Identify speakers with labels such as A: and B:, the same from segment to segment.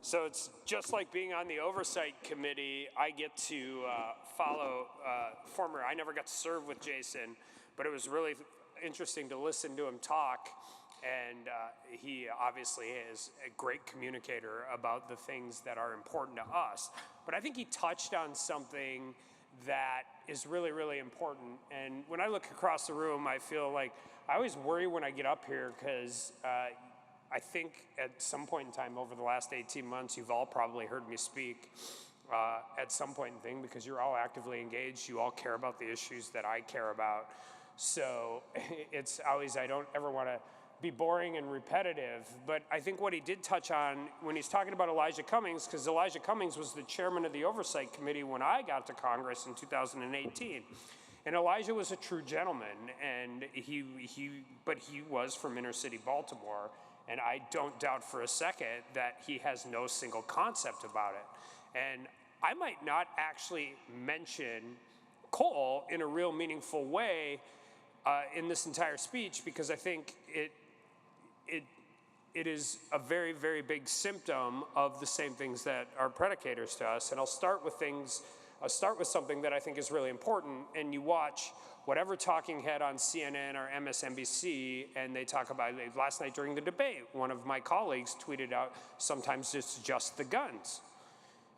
A: So it's just like being on the oversight committee. I get to follow I never got to serve with Jason, but it was really interesting to listen to him talk. And he obviously is a great communicator about the things that are important to us. But I think he touched on something that is really, really important. And when I look across the room, I feel like I always worry when I get up here because I think at some point in time over the last 18 months, you've all probably heard me speak at some point in time because you're all actively engaged. You all care about the issues that I care about. So it's always, I don't ever want to be boring and repetitive, but I think what he did touch on when he's talking about Elijah Cummings, because Elijah Cummings was the chairman of the Oversight Committee when I got to Congress in 2018. And Elijah was a true gentleman, and but he was from inner city Baltimore, and I don't doubt for a second that he has no single concept about it. And I might not actually mention coal in a real meaningful way in this entire speech because I think it is a very, very big symptom of the same things that are predicators to us. And I'll start with something that I think is really important. And you watch whatever talking head on CNN or MSNBC, and they talk about it. Last night during the debate, one of my colleagues tweeted out, sometimes it's just the guns.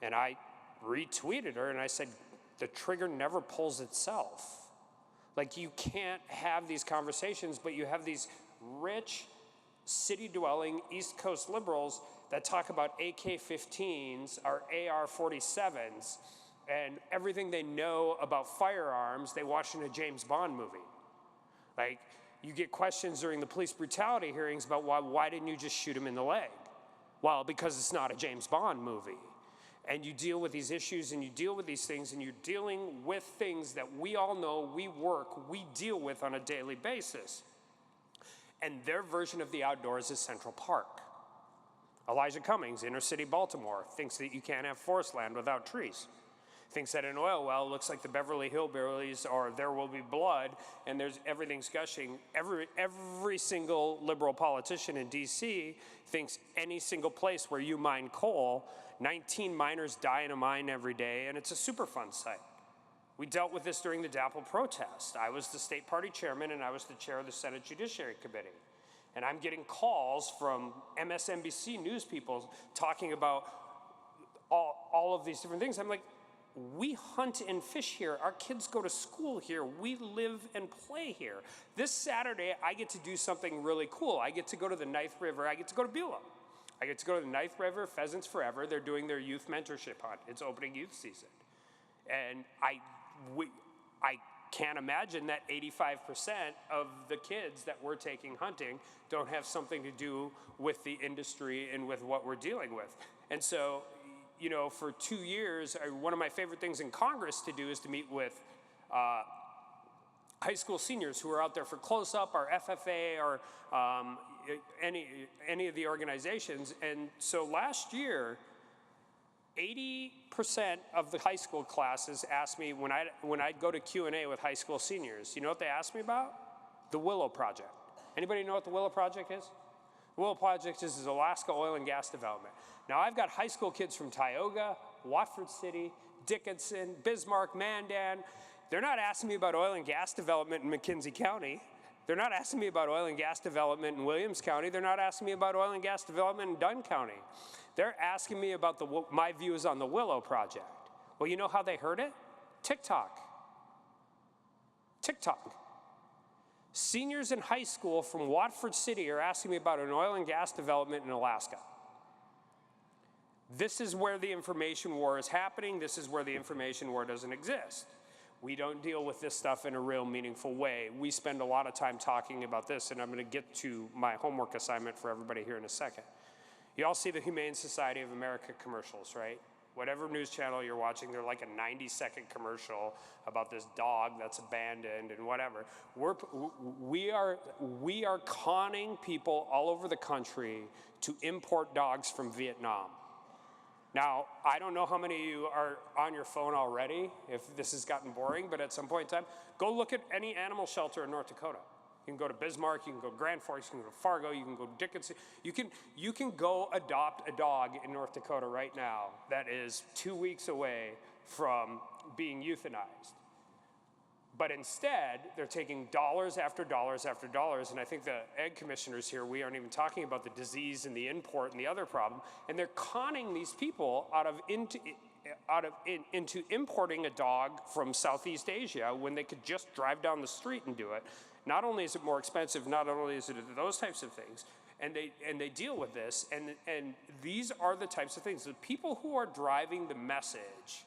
A: And I retweeted her and I said, the trigger never pulls itself. Like, you can't have these conversations, but you have these rich, city-dwelling East Coast liberals that talk about AK-15s or AR-47s and everything they know about firearms they watched in a James Bond movie. Like, you get questions during the police brutality hearings about why didn't you just shoot him in the leg? Well, because it's not a James Bond movie. And you deal with these issues and you deal with these things and you're dealing with things that we all know, we deal with on a daily basis. And their version of the outdoors is Central Park. Elijah Cummings, inner city Baltimore, thinks that you can't have forest land without trees. Thinks that an oil well looks like the Beverly Hillbillies or There Will Be Blood, and everything's gushing. Every single liberal politician in DC thinks any single place where you mine coal, 19 miners die in a mine every day, and it's a Superfund site. We dealt with this during the DAPL protest. I was the state party chairman and I was the chair of the Senate Judiciary Committee. And I'm getting calls from MSNBC news people talking about all of these different things. I'm like, we hunt and fish here. Our kids go to school here. We live and play here. This Saturday, I get to do something really cool. I get to go to the Ninth River. I get to go to Beulah. I get to go to the Ninth River, Pheasants Forever. They're doing their youth mentorship hunt. It's opening youth season. And I can't imagine that 85% of the kids that we're taking hunting don't have something to do with the industry and with what we're dealing with. And so, you know, for 2 years, one of my favorite things in Congress to do is to meet with high school seniors who are out there for Close Up or FFA or any of the organizations. And so last year, 80% of the high school classes asked me when I'd go to Q&A with high school seniors, you know what they asked me about? The Willow Project. Anybody know what the Willow Project is? The Willow Project is Alaska oil and gas development. Now, I've got high school kids from Tioga, Watford City, Dickinson, Bismarck, Mandan. They're not asking me about oil and gas development in McKenzie County. They're not asking me about oil and gas development in Williams County. They're not asking me about oil and gas development in Dunn County. They're asking me about my views on the Willow Project. Well, you know how they heard it? TikTok. Seniors in high school from Watford City are asking me about an oil and gas development in Alaska. This is where the information war is happening. This is where the information war doesn't exist. We don't deal with this stuff in a real meaningful way. We spend a lot of time talking about this, and I'm going to get to my homework assignment for everybody here in a second. You all see the Humane Society of America commercials, right? Whatever news channel you're watching, they're like a 90-second commercial about this dog that's abandoned and whatever. We are conning people all over the country to import dogs from Vietnam. Now, I don't know how many of you are on your phone already, if this has gotten boring, but at some point in time, go look at any animal shelter in North Dakota. You can go to Bismarck, you can go to Grand Forks, you can go to Fargo, you can go to Dickinson. You can go adopt a dog in North Dakota right now that is 2 weeks away from being euthanized. But instead, they're taking dollars after dollars after dollars, and I think the ag commissioners here, we aren't even talking about the disease and the import and the other problem, and they're conning these people into importing a dog from Southeast Asia when they could just drive down the street and do it. Not only is it more expensive, not only is it those types of things, and they deal with this, and these are the types of things. The people who are driving the message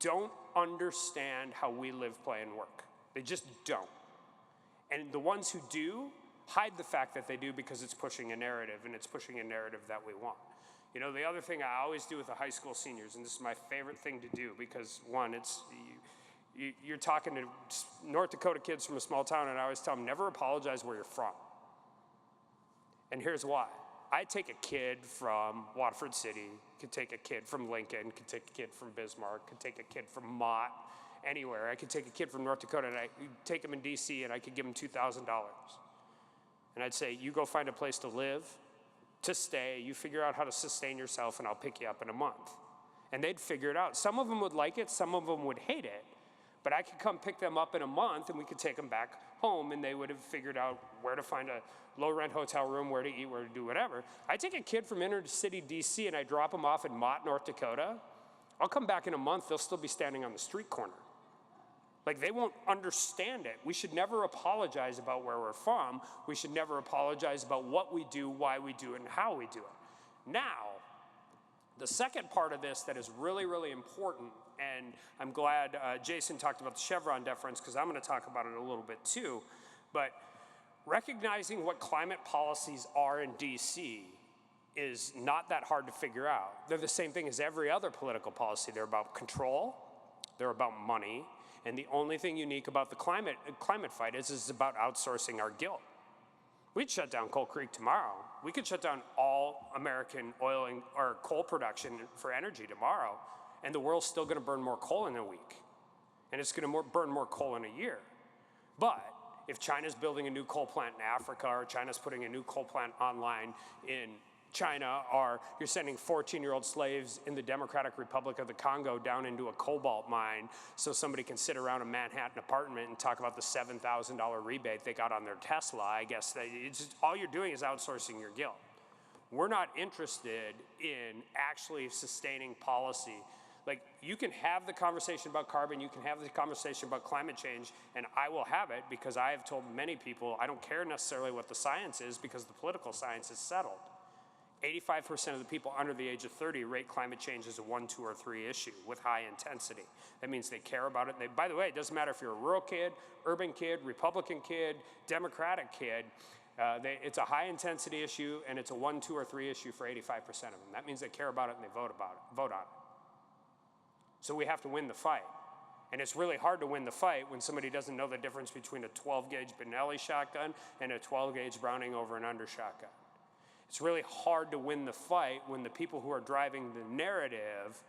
A: don't understand how we live, play, and work. They just don't. And the ones who do hide the fact that they do because it's pushing a narrative, and it's pushing a narrative that we want. You know, the other thing I always do with the high school seniors, and this is my favorite thing to do because, one, you're talking to North Dakota kids from a small town, and I always tell them, never apologize where you're from. And here's why. I take a kid from Waterford City, could take a kid from Lincoln, could take a kid from Bismarck, could take a kid from Mott, anywhere. I could take a kid from North Dakota, and I take him in DC, and I could give him $2,000. And I'd say, you go find a place to live, to stay, you figure out how to sustain yourself, and I'll pick you up in a month. And they'd figure it out. Some of them would like it, some of them would hate it, but I could come pick them up in a month, and we could take them back home, and they would have figured out where to find a low-rent hotel room, where to eat, where to do whatever. I take a kid from inner city DC, and I drop him off in Mott, North Dakota. I'll come back in a month, they'll still be standing on the street corner. Like, they won't understand it. We should never apologize about where we're from. We should never apologize about what we do, why we do it, and how we do it. Now, the second part of this that is really, really important, and I'm glad Jason talked about the Chevron deference, because I'm going to talk about it a little bit too, but recognizing what climate policies are in DC is not that hard to figure out. They're the same thing as every other political policy. They're about control, they're about money, and the only thing unique about the climate fight is it's about outsourcing our guilt. We'd shut down Coal Creek tomorrow. We could shut down all American oil or coal production for energy tomorrow, and the world's still gonna burn more coal in a week. And it's gonna burn more coal in a year. But if China's building a new coal plant in Africa, or China's putting a new coal plant online in China, or you're sending 14-year-old slaves in the Democratic Republic of the Congo down into a cobalt mine so somebody can sit around a Manhattan apartment and talk about the $7,000 rebate they got on their Tesla, I guess it's just, all you're doing is outsourcing your guilt. We're not interested in actually sustaining policy. Like, you can have the conversation about carbon, you can have the conversation about climate change, and I will have it because I have told many people I don't care necessarily what the science is because the political science is settled. 85% of the people under the age of 30 rate climate change as a 1, 2, or 3 issue with high intensity. That means they care about it. And by the way, it doesn't matter if you're a rural kid, urban kid, Republican kid, Democratic kid. It's a high intensity issue, and it's a 1, 2, or 3 issue for 85% of them. That means they care about it and they vote on it. So we have to win the fight. And it's really hard to win the fight when somebody doesn't know the difference between a 12-gauge Benelli shotgun and a 12-gauge Browning over and under shotgun. It's really hard to win the fight when the people who are driving the narrative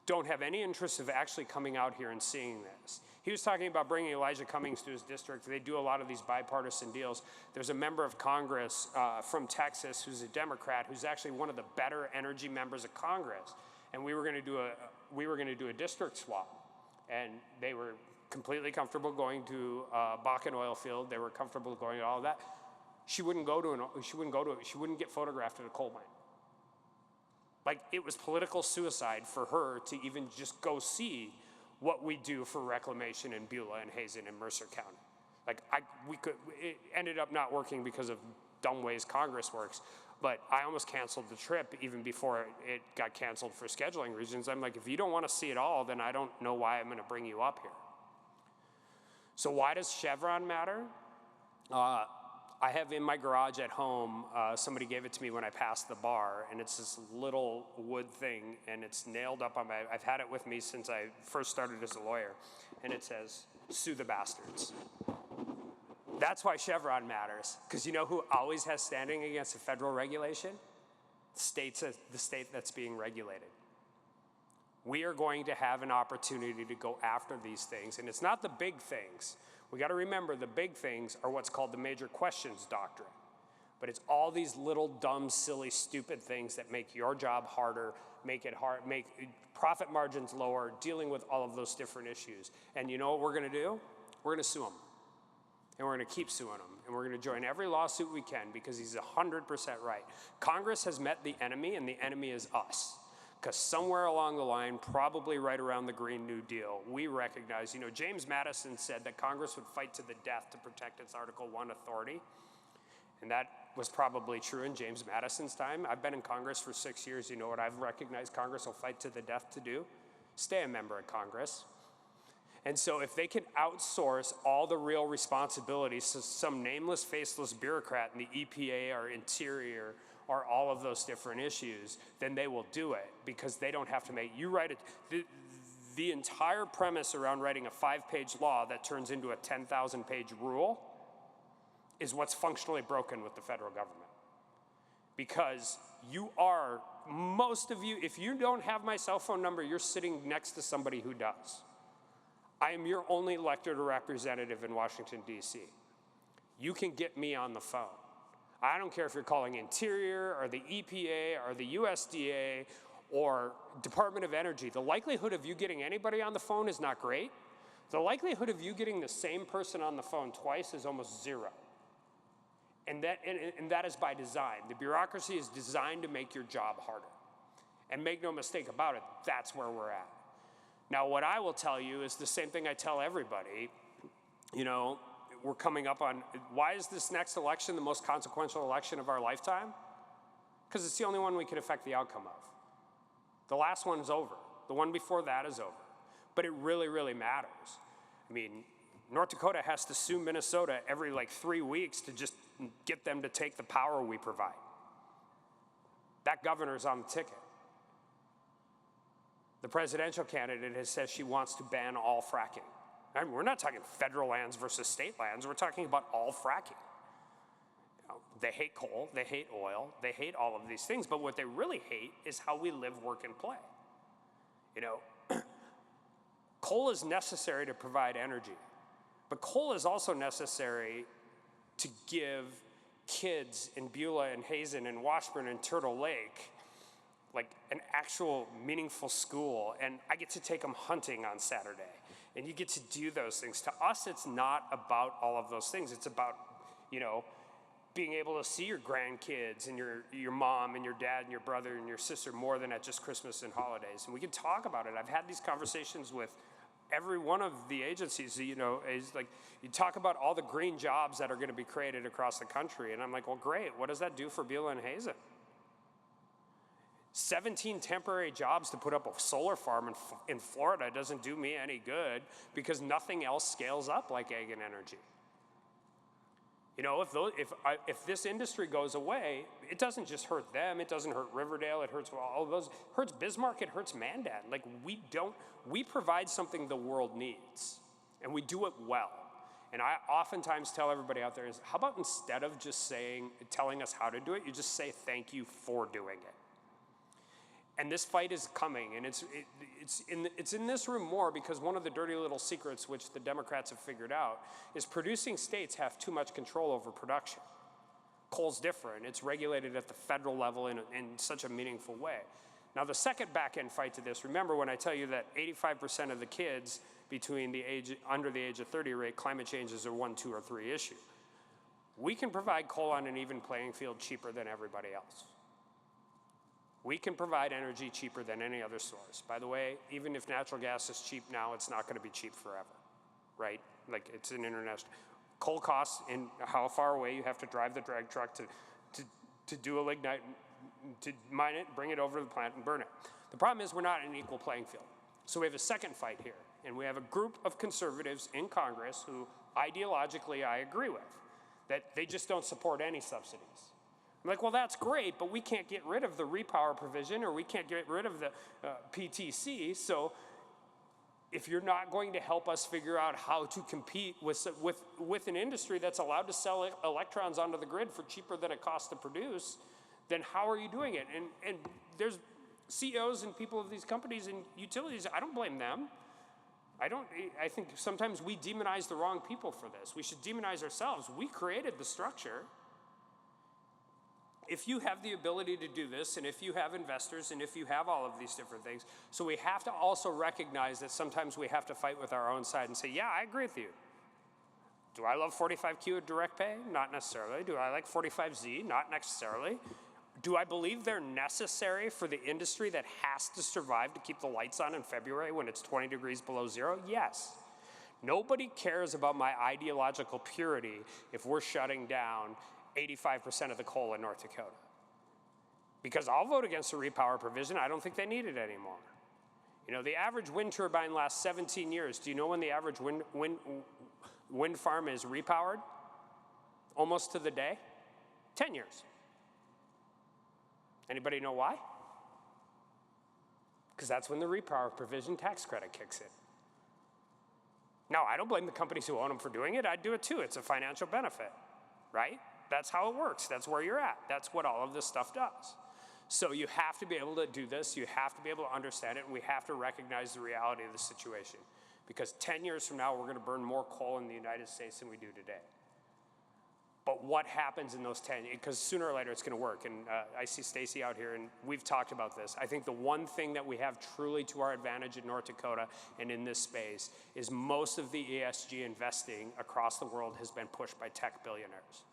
A: don't have any interest of actually coming out here and seeing this. He was talking about bringing Elijah Cummings to his district. They do a lot of these bipartisan deals. There's a member of Congress from Texas who's a Democrat who's actually one of the better energy members of Congress. And we were going to do a district swap. And they were completely comfortable going to Bakken oil field. They were comfortable going to all of that. She wouldn't get photographed at a coal mine. Like, it was political suicide for her to even just go see what we do for reclamation in Beulah and Hazen and Mercer County. Like, it ended up not working because of dumb ways Congress works, but I almost canceled the trip even before it got canceled for scheduling reasons. I'm like, if you don't want to see it all, then I don't know why I'm going to bring you up here. So why does Chevron matter? I have in my garage at home, somebody gave it to me when I passed the bar, and it's this little wood thing, and it's nailed up on I've had it with me since I first started as a lawyer, and it says, "Sue the bastards." That's why Chevron matters, because you know who always has standing against a federal regulation? The state that's being regulated. We are going to have an opportunity to go after these things, and it's not the big things. We got to remember the big things are what's called the major questions doctrine. But it's all these little dumb, silly, stupid things that make your job harder, make profit margins lower, dealing with all of those different issues. And you know what we're going to do? We're going to sue them. And we're going to keep suing him. And we're going to join every lawsuit we can because he's 100% right. Congress has met the enemy, and the enemy is us. Because somewhere along the line, probably right around the Green New Deal, we recognize, James Madison said that Congress would fight to the death to protect its Article I authority. And that was probably true in James Madison's time. I've been in Congress for 6 years. You know what I've recognized Congress will fight to the death to do? Stay a member of Congress. And so if they can outsource all the real responsibilities to some nameless, faceless bureaucrat in the EPA or Interior or all of those different issues, then they will do it because they don't have to make, you write it, the entire premise around writing a 5-page law that turns into a 10,000-page rule is what's functionally broken with the federal government. Because most of you, if you don't have my cell phone number, you're sitting next to somebody who does. I am your only elected representative in Washington, D.C. You can get me on the phone. I don't care if you're calling Interior or the EPA or the USDA or Department of Energy. The likelihood of you getting anybody on the phone is not great. The likelihood of you getting the same person on the phone twice is almost zero. And that is by design. The bureaucracy is designed to make your job harder. And make no mistake about it, that's where we're at. Now, what I will tell you is the same thing I tell everybody. We're coming up on, why is this next election the most consequential election of our lifetime? Because it's the only one we can affect the outcome of. The last one's over. The one before that is over. But it really, really matters. I mean, North Dakota has to sue Minnesota every 3 weeks to just get them to take the power we provide. That governor's on the ticket. The presidential candidate has said she wants to ban all fracking. I mean, we're not talking federal lands versus state lands. We're talking about all fracking. They hate coal, they hate oil, they hate all of these things, but what they really hate is how we live, work, and play. Coal is necessary to provide energy, but coal is also necessary to give kids in Beulah and Hazen and Washburn and Turtle Lake an actual meaningful school, and I get to take them hunting on Saturday, and you get to do those things. To us, it's not about all of those things. It's about, being able to see your grandkids and your mom and your dad and your brother and your sister more than at just Christmas and holidays. And we can talk about it. I've had these conversations with every one of the agencies, is you talk about all the green jobs that are going to be created across the country. And I'm like, well, great. What does that do for Beulah and Hazen? 17 temporary jobs to put up a solar farm in Florida doesn't do me any good because nothing else scales up like ag and energy. If this industry goes away, it doesn't just hurt them. It doesn't hurt Riverdale. It hurts all of those. It hurts Bismarck. It hurts Mandan. We provide something the world needs, and we do it well. And I oftentimes tell everybody out there is, how about instead of just telling us how to do it, you just say thank you for doing it. And this fight is coming, and it's in this room more because one of the dirty little secrets which the Democrats have figured out is producing states have too much control over production. Coal's different. It's regulated at the federal level in such a meaningful way. Now, the second back-end fight to this, remember when I tell you that 85% of the kids under the age of 30 rate climate change is a 1, 2, or 3 issue. We can provide coal on an even playing field cheaper than everybody else. We can provide energy cheaper than any other source. By the way, even if natural gas is cheap now, it's not going to be cheap forever, right? It's an international. Coal costs in how far away you have to drive the drag truck to do a lignite, to mine it, bring it over to the plant and burn it. The problem is we're not in an equal playing field. So we have a second fight here, and we have a group of conservatives in Congress who ideologically I agree with, that they just don't support any subsidies. I'm like, well, that's great, but we can't get rid of the repower provision or we can't get rid of the PTC. So if you're not going to help us figure out how to compete with an industry that's allowed to sell electrons onto the grid for cheaper than it costs to produce, then how are you doing it? And there's CEOs and people of these companies and utilities, I don't blame them. I think sometimes we demonize the wrong people for this. We should demonize ourselves. We created the structure. If you have the ability to do this, and if you have investors, and if you have all of these different things, so we have to also recognize that sometimes we have to fight with our own side and say, yeah, I agree with you. Do I love 45Q at direct pay? Not necessarily. Do I like 45Z? Not necessarily. Do I believe they're necessary for the industry that has to survive to keep the lights on in February when it's 20 degrees below zero? Yes. Nobody cares about my ideological purity if we're shutting down 85% of the coal in North Dakota. Because I'll vote against the repower provision. I don't think they need it anymore. You know, the average wind turbine lasts 17 years. Do you know when the average wind farm is repowered? Almost to the day? 10 years. Anybody know why? Because that's when the repower provision tax credit kicks in. Now, I don't blame the companies who own them for doing it. I'd do it too. It's a financial benefit, right? That's how it works. That's where you're at. That's what all of this stuff does. So you have to be able to do this. You have to be able to understand it, and we have to recognize the reality of the situation. Because 10 years from now, we're going to burn more coal in the United States than we do today. But what happens in those 10 years? Because sooner or later it's going to work. And I see Stacy out here, and we've talked about this. I think the one thing that we have truly to our advantage in North Dakota and in this space is most of the ESG investing across the world has been pushed by tech billionaires.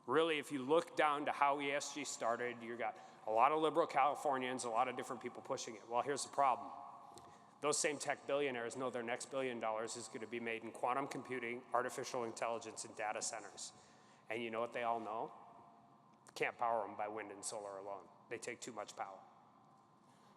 A: Really, if you look down to how ESG started, you got a lot of liberal Californians, a lot of different people pushing it. Well, here's the problem. Those same tech billionaires know their next $1 billion is going to be made in quantum computing, artificial intelligence, and data centers. And you know what they all know? Can't power them by wind and solar alone. They take too much power.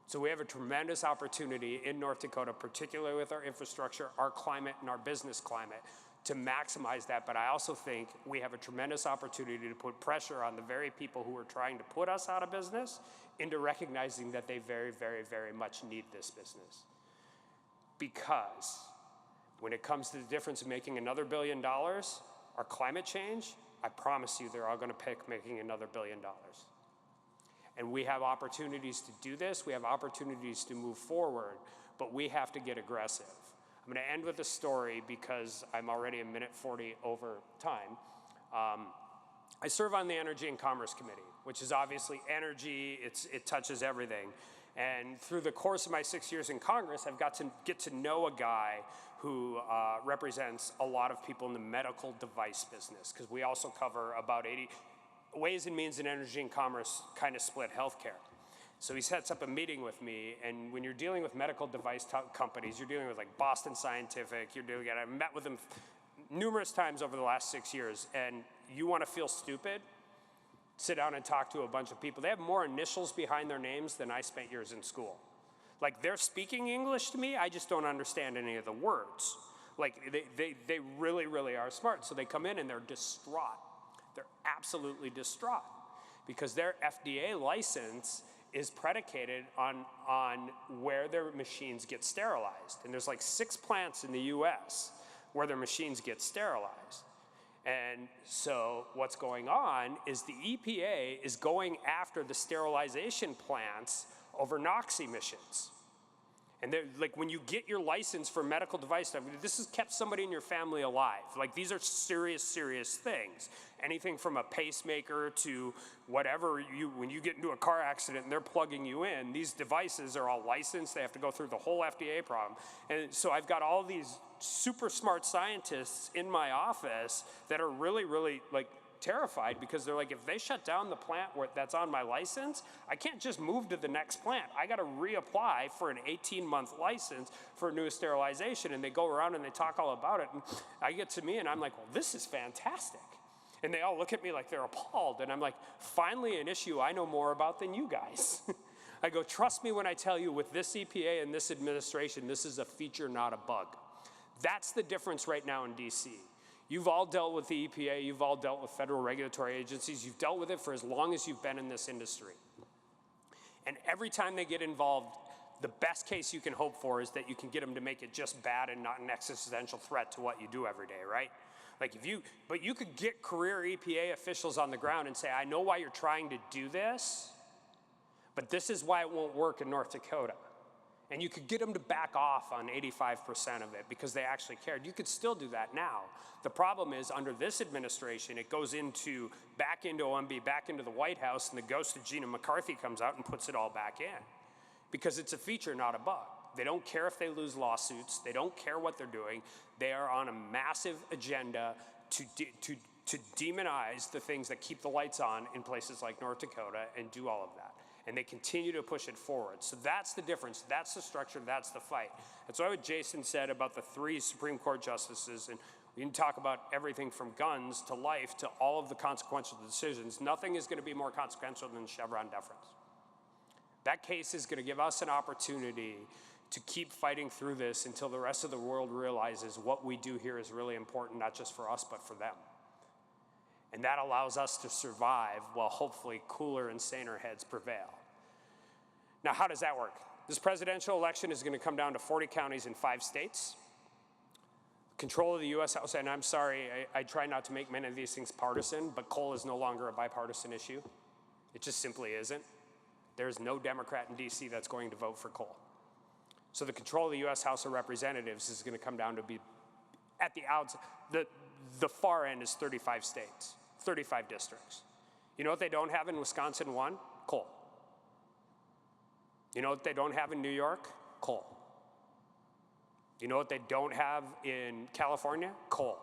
A: So we have a tremendous opportunity in North Dakota, particularly with our infrastructure, our climate, and our business climate, to maximize that. But I also think we have a tremendous opportunity to put pressure on the very people who are trying to put us out of business into recognizing that they very, very, very much need this business. Because when it comes to the difference of making another $1 billion or climate change, I promise you they're all going to pick making another $1 billion. And we have opportunities to do this. We have opportunities to move forward, but we have to get aggressive. I'm going to end with a story because I'm already a minute 40 over time. I serve on the Energy and Commerce Committee, which is obviously energy. It touches everything. And through the course of my 6 years in Congress, I've got to get to know a guy who represents a lot of people in the medical device business, because we also cover about 80 Ways and Means in Energy and Commerce kind of split healthcare. So he sets up a meeting with me, and when you're dealing with medical device companies, you're dealing with like Boston Scientific, I've met with them numerous times over the last 6 years, and you want to feel stupid? Sit down and talk to a bunch of people. They have more initials behind their names than I spent years in school. Like, they're speaking English to me, I just don't understand any of the words. Like, they really, really are smart. So they come in and they're distraught. They're absolutely distraught because their FDA license is predicated on where their machines get sterilized. And there's like 6 plants in the US where their machines get sterilized. And so what's going on is the EPA is going after the sterilization plants over NOx emissions. And like, when you get your license for medical device stuff, this has kept somebody in your family alive. Like, these are serious, serious things. Anything from a pacemaker to whatever, when you get into a car accident and they're plugging you in, these devices are all licensed. They have to go through the whole FDA problem. And so I've got all these super smart scientists in my office that are really, really like terrified, because they're like, if they shut down the plant that's on my license, I can't just move to the next plant. I got to reapply for an 18-month license for a new sterilization. And they go around and they talk all about it. And I get to me and I'm like, well, this is fantastic. And they all look at me like they're appalled. And I'm like, finally an issue I know more about than you guys. I go, trust me when I tell you, with this EPA and this administration, this is a feature, not a bug. That's the difference right now in DC. You've all dealt with the EPA, you've all dealt with federal regulatory agencies, you've dealt with it for as long as you've been in this industry. And every time they get involved, the best case you can hope for is that you can get them to make it just bad and not an existential threat to what you do every day, right? Like, but you could get career EPA officials on the ground and say, I know why you're trying to do this, but this is why it won't work in North Dakota. And you could get them to back off on 85% of it because they actually cared. You could still do that now. The problem is under this administration, it goes back into OMB, back into the White House, and the ghost of Gina McCarthy comes out and puts it all back in. Because it's a feature, not a bug. They don't care if they lose lawsuits. They don't care what they're doing. They are on a massive agenda to demonize the things that keep the lights on in places like North Dakota and do all of that. And they continue to push it forward. So that's the difference. That's the structure. That's the fight. That's why what Jason said about the 3 Supreme Court justices, and we can talk about everything from guns to life to all of the consequential decisions. Nothing is going to be more consequential than Chevron deference. That case is going to give us an opportunity to keep fighting through this until the rest of the world realizes what we do here is really important, not just for us, but for them. And that allows us to survive while hopefully cooler and saner heads prevail. Now, how does that work? This presidential election is going to come down to 40 counties in 5 states. Control of the U.S. House, and I'm sorry, I try not to make many of these things partisan, but coal is no longer a bipartisan issue. It just simply isn't. There's no Democrat in D.C. that's going to vote for coal. So the control of the U.S. House of Representatives is going to come down to be, at the outside, the far end is 35 states. 35 districts. You know what they don't have in Wisconsin 1? Coal. You know what they don't have in New York? Coal. You know what they don't have in California? Coal.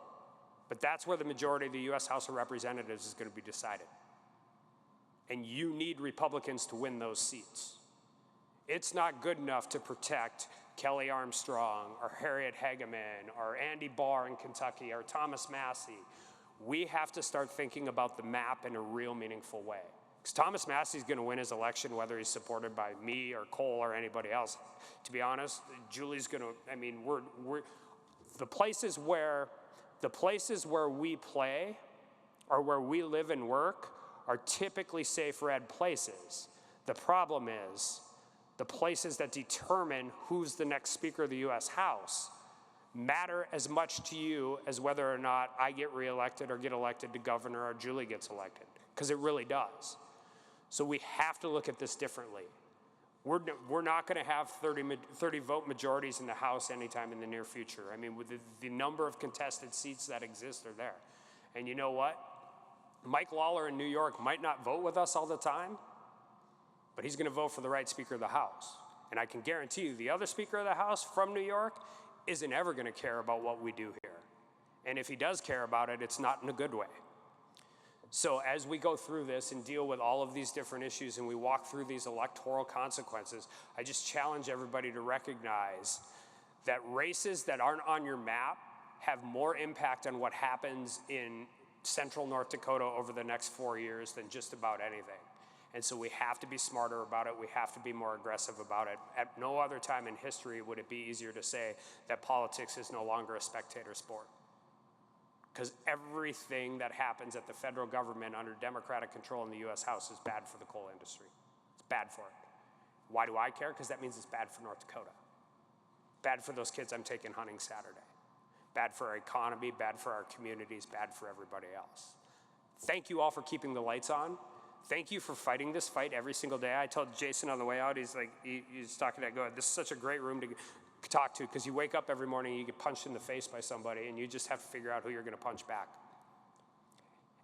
A: But that's where the majority of the U.S. House of Representatives is going to be decided. And you need Republicans to win those seats. It's not good enough to protect Kelly Armstrong or Harriet Hageman or Andy Barr in Kentucky or Thomas Massey. We have to start thinking about the map in a real meaningful way. Because Thomas Massey's going to win his election whether he's supported by me or Cole or anybody else. To be honest, Julie's going to, I mean, the places where we play or where we live and work are typically safe red places. The problem is the places that determine who's the next Speaker of the U.S. House matter as much to you as whether or not I get reelected or get elected to governor or Julie gets elected, because it really does. So we have to look at this differently. We're not going to have 30 vote majorities in the House anytime in the near future. I mean, with the number of contested seats that exist are there. And you know what? Mike Lawler in New York might not vote with us all the time, but he's going to vote for the right Speaker of the House. And I can guarantee you the other Speaker of the House from New York isn't ever going to care about what we do here. And if he does care about it, it's not in a good way. So as we go through this and deal with all of these different issues and we walk through these electoral consequences, I just challenge everybody to recognize that races that aren't on your map have more impact on what happens in central North Dakota over the next 4 years than just about anything. And so we have to be smarter about it. We have to be more aggressive about it. At no other time in history would it be easier to say that politics is no longer a spectator sport. Because everything that happens at the federal government under Democratic control in the U.S. House is bad for the coal industry. It's bad for it. Why do I care? Because that means it's bad for North Dakota. Bad for those kids I'm taking hunting Saturday. Bad for our economy, bad for our communities, bad for everybody else. Thank you all for keeping the lights on. Thank you for fighting this fight every single day. I told Jason on the way out, he's talking to go, this is such a great room to talk to, because you wake up every morning, you get punched in the face by somebody, and you just have to figure out who you're going to punch back.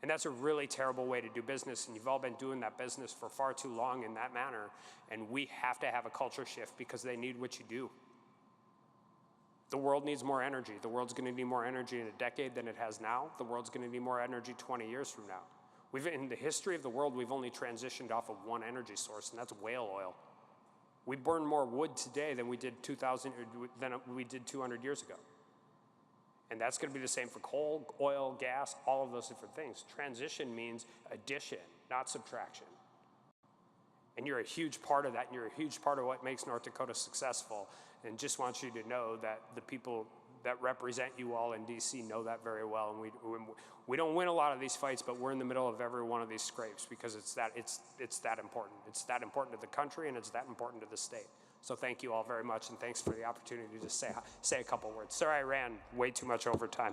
A: And that's a really terrible way to do business, and you've all been doing that business for far too long in that manner, and we have to have a culture shift because they need what you do. The world needs more energy. The world's going to need more energy in a decade than it has now. The world's going to need more energy 20 years from now. In the history of the world, we've only transitioned off of one energy source, and that's whale oil. We burn more wood today than we did 200 years ago. And that's going to be the same for coal, oil, gas, all of those different things. Transition means addition, not subtraction. And you're a huge part of that, and you're a huge part of what makes North Dakota successful. And just want you to know that the people that represent you all in D.C. know that very well. And we don't win a lot of these fights, but we're in the middle of every one of these scrapes because it's that important. It's that important to the country, and it's that important to the state. So thank you all very much, and thanks for the opportunity to say a couple words. Sorry I ran way too much over time.